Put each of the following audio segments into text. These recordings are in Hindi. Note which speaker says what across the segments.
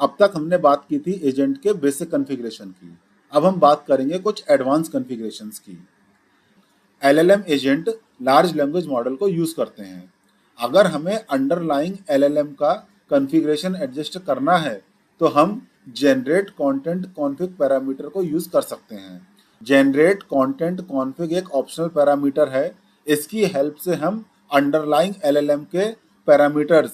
Speaker 1: अब तक हमने बात की थी एजेंट के बेसिक कॉन्फ़िगरेशन की। अब हम बात करेंगे कुछ एडवांस कॉन्फ़िगरेशंस की। LLM agent large language model को यूज करते हैं। अगर हमें अंडरलाइंग एलएलएम का कॉन्फ़िगरेशन एडजस्ट करना है तो हम जनरेट कंटेंट कॉन्फ़िग पैरामीटर को यूज कर सकते हैं। जनरेट कंटेंट कॉन्फ़िग एक ऑप्शनल पैरामीटर है। इसकी हेल्प से हम अंडरलाइंग एलएलएम के parameters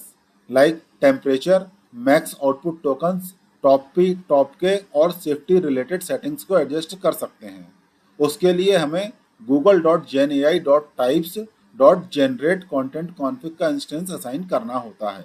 Speaker 1: like temperature, max output tokens, top P, top के और सेफ्टी रिलेटेड सेटिंग्स को एडजस्ट कर सकते हैं। उसके लिए हमें google.genai.types.generateContentConfig का इंस्टेंस असाइन करना होता है।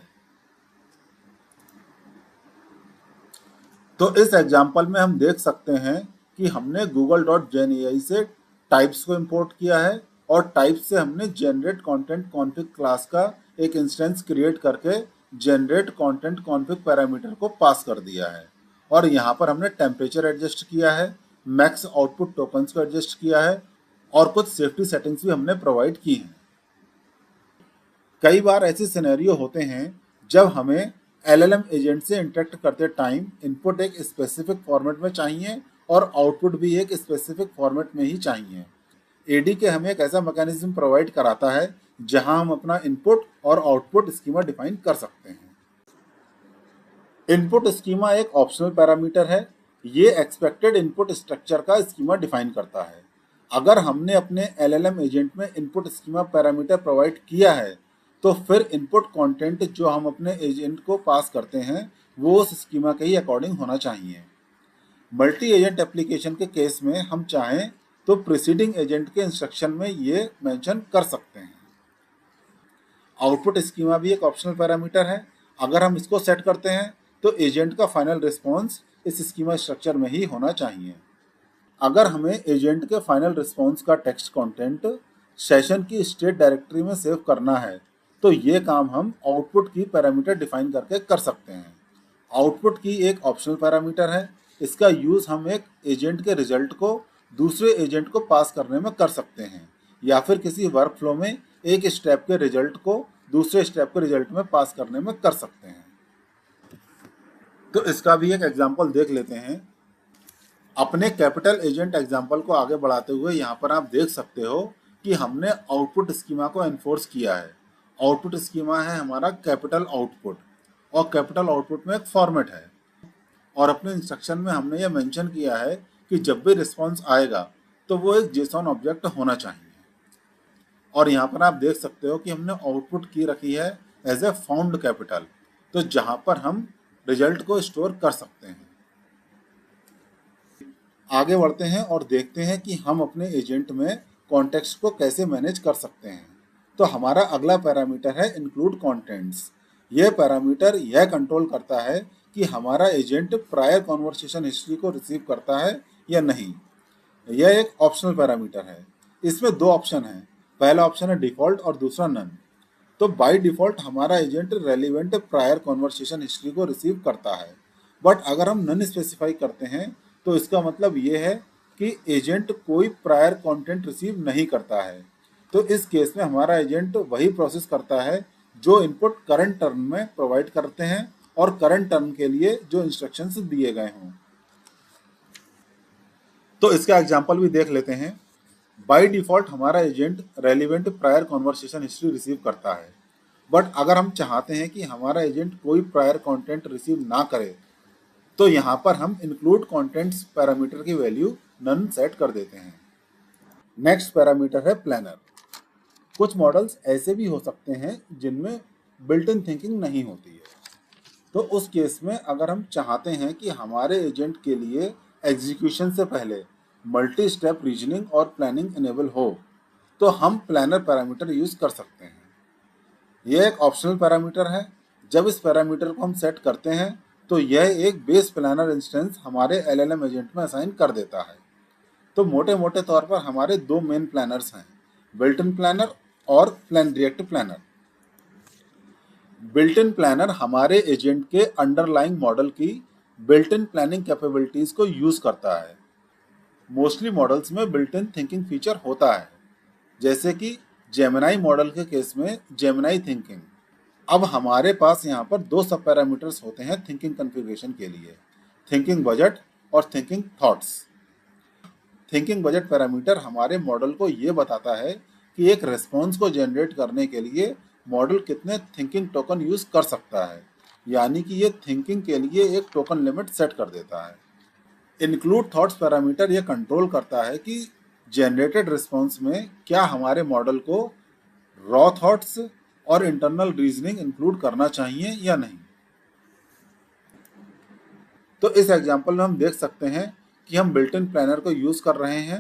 Speaker 1: तो इस एग्जांपल में हम देख सकते हैं कि हमने google.genai से टाइप्स को इंपोर्ट किया है और टाइप्स से हमने जनरेट कंटेंट कॉन्फ़िग क्लास का एक इंस्टेंस क्रिएट करके जनरेट कंटेंट कॉन्फ़िग पैरामीटर को पास कर दिया है। और यहाँ पर हमने टेम्परेचर एडजस्ट किया है, मैक्स आउटपुट टोकन्स को एडजस्ट किया है और कुछ सेफ्टी सेटिंग्स भी हमने प्रोवाइड की हैं। कई बार ऐसे सिनेरियो होते हैं जब हमें एलएलएम एजेंट से इंटरेक्ट करते टाइम इनपुट एक स्पेसिफिक फॉर्मेट में चाहिए और आउटपुट भी एक स्पेसिफिक फॉर्मेट में ही चाहिए। एडीके हमें एक ऐसा मैकेनिज्म प्रोवाइड कराता है जहां हम अपना इनपुट और आउटपुट स्कीमा डिफाइन कर सकते हैं। इनपुट स्कीमा एक ऑप्शनल पैरामीटर है। ये एक्सपेक्टेड इनपुट स्ट्रक्चर का स्कीमा डिफाइन करता है। अगर हमने अपने एलएलएम एजेंट में इनपुट स्कीमा पैरामीटर प्रोवाइड किया है तो फिर इनपुट कंटेंट जो हम अपने एजेंट को पास करते हैं वो उस स्कीमा के ही अकॉर्डिंग होना चाहिए। मल्टी एजेंट एप्लीकेशन के केस में हम चाहें तो प्रीसीडिंग एजेंट के इंस्ट्रक्शन में ये मेंशन कर सकते हैं। आउटपुट स्कीमा भी एक ऑप्शनल पैरामीटर है। अगर हम इसको सेट करते हैं तो एजेंट का फाइनल रिस्पॉन्स इस स्कीमा स्ट्रक्चर में ही होना चाहिए। अगर हमें एजेंट के फाइनल रिस्पॉन्स का टेक्स्ट कंटेंट सेशन की स्टेट डायरेक्टरी में सेव करना है तो ये काम हम आउटपुट की पैरामीटर डिफाइन करके कर सकते हैं। आउटपुट की एक ऑप्शनल पैरामीटर है। इसका यूज हम एक एजेंट के रिजल्ट को दूसरे एजेंट को पास करने में कर सकते हैं या फिर किसी वर्क फ्लो में एक स्टेप के रिजल्ट को दूसरे स्टेप के रिजल्ट में पास करने में कर सकते हैं। तो इसका भी एक एग्जांपल देख लेते हैं। अपने कैपिटल एजेंट एग्जांपल को आगे बढ़ाते हुए यहाँ पर आप देख सकते हो कि हमने आउटपुट स्कीमा को एनफोर्स किया है। आउटपुट स्कीमा है हमारा कैपिटल आउटपुट और कैपिटल आउटपुट में एक फॉर्मेट है और अपने इंस्ट्रक्शन में हमने ये मेंशन किया है कि जब भी रिस्पॉन्स आएगा तो वो एक जेसॉन ऑब्जेक्ट होना चाहिए। और यहाँ पर आप देख सकते हो कि हमने आउटपुट की रखी है एज ए फाउंड कैपिटल, तो जहाँ पर हम रिजल्ट को स्टोर कर सकते हैं। आगे बढ़ते हैं और देखते हैं कि हम अपने एजेंट में कॉन्टेक्स्ट को कैसे मैनेज कर सकते हैं। तो हमारा अगला पैरामीटर है इंक्लूड कंटेंट्स। यह पैरामीटर यह कंट्रोल करता है कि हमारा एजेंट प्रायर कॉन्वर्सेशन हिस्ट्री को रिसीव करता है या नहीं। यह एक ऑप्शनल पैरामीटर है। इसमें दो ऑप्शन हैं, पहला ऑप्शन है डिफॉल्ट और दूसरा नन। तो बाय डिफॉल्ट हमारा agent relevant prior conversation history को रिसीव करता है, बट अगर हम नन स्पेसिफाई करते हैं तो इसका मतलब ये है कि एजेंट कोई प्रायर कंटेंट रिसीव नहीं करता है। तो इस केस में हमारा एजेंट वही प्रोसेस करता है जो इनपुट करंट टर्न में प्रोवाइड करते हैं और करंट टर्न के लिए जो इंस्ट्रक्शंस दिए गए हों। तो इसका एग्जांपल भी देख लेते हैं। बाय डिफॉल्ट हमारा agent relevant prior conversation history receive करता है, बट अगर हम चाहते हैं कि हमारा एजेंट कोई प्रायर कंटेंट रिसीव ना करे तो यहाँ पर हम इंक्लूड कंटेंट्स पैरामीटर की वैल्यू नन सेट कर देते हैं। नेक्स्ट पैरामीटर है प्लानर। कुछ मॉडल्स ऐसे भी हो सकते हैं जिनमें बिल्ट इन थिंकिंग नहीं होती है। तो उस केस में अगर हम चाहते हैं कि हमारे एजेंट के लिए एग्जीक्यूशन से पहले मल्टी स्टेप रीजनिंग और प्लानिंग इनेबल हो तो हम प्लानर पैरामीटर यूज कर सकते हैं। यह एक ऑप्शनल पैरामीटर है। जब इस पैरामीटर को हम सेट करते हैं तो यह एक बेस प्लानर इंस्टेंस हमारे एलएलएम एजेंट में असाइन कर देता है। तो मोटे मोटे तौर पर हमारे दो मेन प्लानर्स हैं, बिल्ट इन प्लानर और plan react planner. Built in planner हमारे एजेंट के अंडरलाइंग मॉडल की बिल्ट इन प्लानिंग कैपेबिलिटीज को यूज करता है। मोस्टली मॉडल्स में बिल्ट इन थिंकिंग फीचर होता है, जैसे कि जेमिनाई मॉडल के केस में जेमिनाई थिंकिंग। अब हमारे पास यहाँ पर दो सब पैरामीटर्स होते हैं थिंकिंग कॉन्फ़िगरेशन के लिए, थिंकिंग बजट और thinking thoughts. Thinking budget parameter हमारे मॉडल को ये बताता है कि एक रिस्पॉन्स को जनरेट करने के लिए मॉडल कितने थिंकिंग टोकन यूज कर सकता है, यानी कि ये थिंकिंग के लिए एक टोकन लिमिट सेट कर देता है। इंक्लूड थॉट्स पैरामीटर ये कंट्रोल करता है कि जनरेटेड रिस्पॉन्स में क्या हमारे मॉडल को रॉ थॉट्स और इंटरनल रीजनिंग इंक्लूड करना चाहिए या नहीं। तो इस एग्जांपल में हम देख सकते हैं कि हम बिल्ट इन प्लानर को यूज़ कर रहे हैं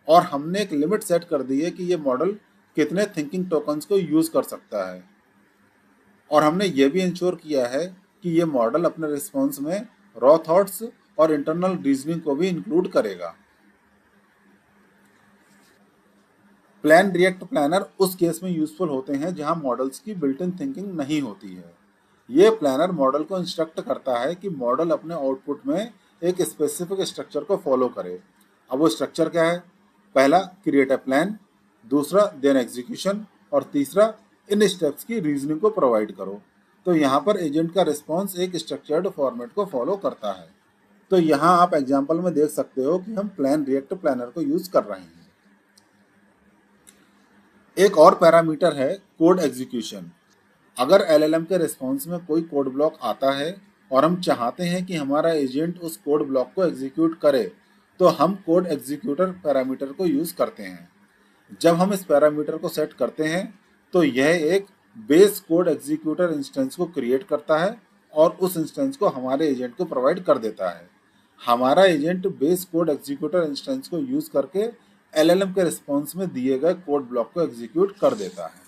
Speaker 1: और हमने एक लिमिट सेट कर दी है कि ये मॉडल कितने थिंकिंग टोकन्स को यूज़ कर सकता है, और हमने ये भी इंश्योर किया है कि ये मॉडल अपने रिस्पॉन्स में रॉ थॉट्स और इंटरनल रीजनिंग को भी इंक्लूड करेगा। प्लान रिएक्ट प्लानर उस केस में यूजफुल होते हैं जहां मॉडल्स की बिल्ट इन थिंकिंग नहीं होती है। ये प्लानर मॉडल को इंस्ट्रक्ट करता है कि मॉडल अपने आउटपुट में एक स्पेसिफिक स्ट्रक्चर को फॉलो करे। अब वो स्ट्रक्चर क्या है? पहला, क्रिएट अ प्लान, दूसरा देन एग्जीक्यूशन, और तीसरा इन स्टेप्स की रीजनिंग को प्रोवाइड करो। तो यहाँ पर एजेंट का रिस्पॉन्स एक स्ट्रक्चर्ड फॉर्मेट को फॉलो करता है। तो यहाँ आप एग्जाम्पल में देख सकते हो कि हम प्लान रिएक्ट प्लानर को यूज कर रहे हैं। एक और पैरामीटर है कोड एग्जीक्यूशन। अगर एलएलएम के रिस्पॉन्स में कोई कोड ब्लॉक आता है और हम चाहते हैं कि हमारा एजेंट उस कोड ब्लॉक को एग्जीक्यूट करे, तो हम कोड एग्जीक्यूटर पैरामीटर को यूज़ करते हैं। जब हम इस पैरामीटर को सेट करते हैं तो यह एक बेस कोड एग्जीक्यूटर इंस्टेंस को क्रिएट करता है और उस इंस्टेंस को हमारे एजेंट को प्रोवाइड कर देता है। हमारा agent base code executor instance को यूज़ करके एलएलएम के रिस्पॉन्स में दिए गए कोड ब्लॉक को एग्जीक्यूट कर देता है।